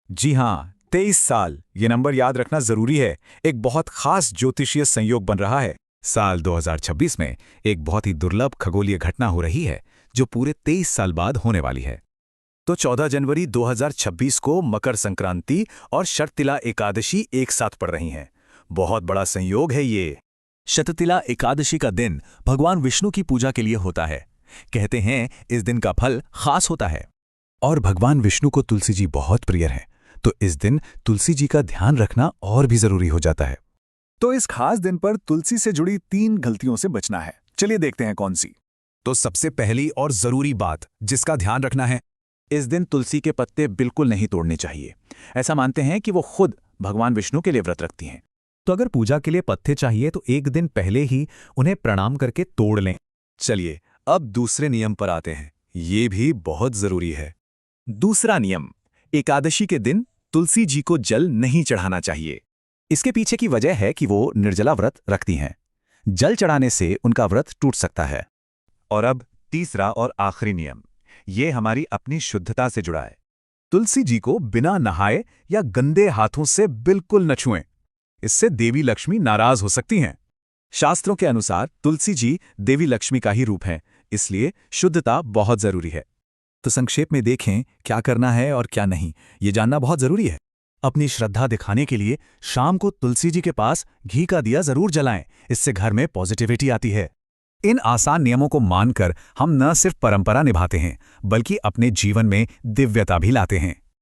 जी हाँ, 23 साल। ये नंबर याद रखना जरूरी है। एक बहुत खास ज्योतिषीय संयोग बन रहा है। साल 2026 में एक बहुत ही दुर्लभ खगोलीय घटना हो रही है, जो पूरे 23 साल बाद होने वाली है। तो 14 जनवरी 2026 को मकर संक्रांति और शततिला एकादशी एक साथ पड़ रही हैं। बहुत बड़ा संयोग है ये। शततिला एकादशी का दिन भगवान विष्णु की पूजा के लिए होता है। कहते हैं इस दिन का फल खास होता है। और भगवान विष्णु को तुलसी जी बहुत प्रिय हैं, तो इस दिन तुलसी जी का ध्यान रखना और भी जरूरी हो जाता है। तो इस खास दिन पर तुलसी से जुड़ी 3 गलतियों से बचना है। चलिए देखते हैं कौन सी। तो सबसे पहली और जरूरी बात जिसका ध्यान रखना है, इस दिन तुलसी के पत्ते बिल्कुल नहीं तोड़ने चाहिए। ऐसा मानते हैं कि वो खुद भगवान विष्णु के लिए व्रत रखती हैं। तो अगर पूजा के लिए पत्ते चाहिए तो एक दिन पहले ही उन्हें प्रणाम करके तोड़ लें। चलिए अब दूसरे नियम पर आते हैं। ये भी बहुत जरूरी है। दूसरा नियम, एकादशी के दिन तुलसी जी को जल नहीं चढ़ाना चाहिए। इसके पीछे की वजह है कि वो निर्जला व्रत रखती हैं। जल चढ़ाने से उनका व्रत टूट सकता है। और अब तीसरा और आखिरी नियम, ये हमारी अपनी शुद्धता से जुड़ा है। तुलसी जी को बिना नहाए या गंदे हाथों से बिल्कुल न छुएं। इससे देवी लक्ष्मी नाराज हो सकती हैं। शास्त्रों के अनुसार तुलसी जी देवी लक्ष्मी का ही रूप है, इसलिए शुद्धता बहुत जरूरी है। तो संक्षेप में देखें क्या करना है और क्या नहीं, ये जानना बहुत जरूरी है। अपनी श्रद्धा दिखाने के लिए शाम को तुलसी जी के पास घी का दिया जरूर जलाएं। इससे घर में पॉजिटिविटी आती है। इन आसान नियमों को मानकर हम न सिर्फ परंपरा निभाते हैं, बल्कि अपने जीवन में दिव्यता भी लाते हैं।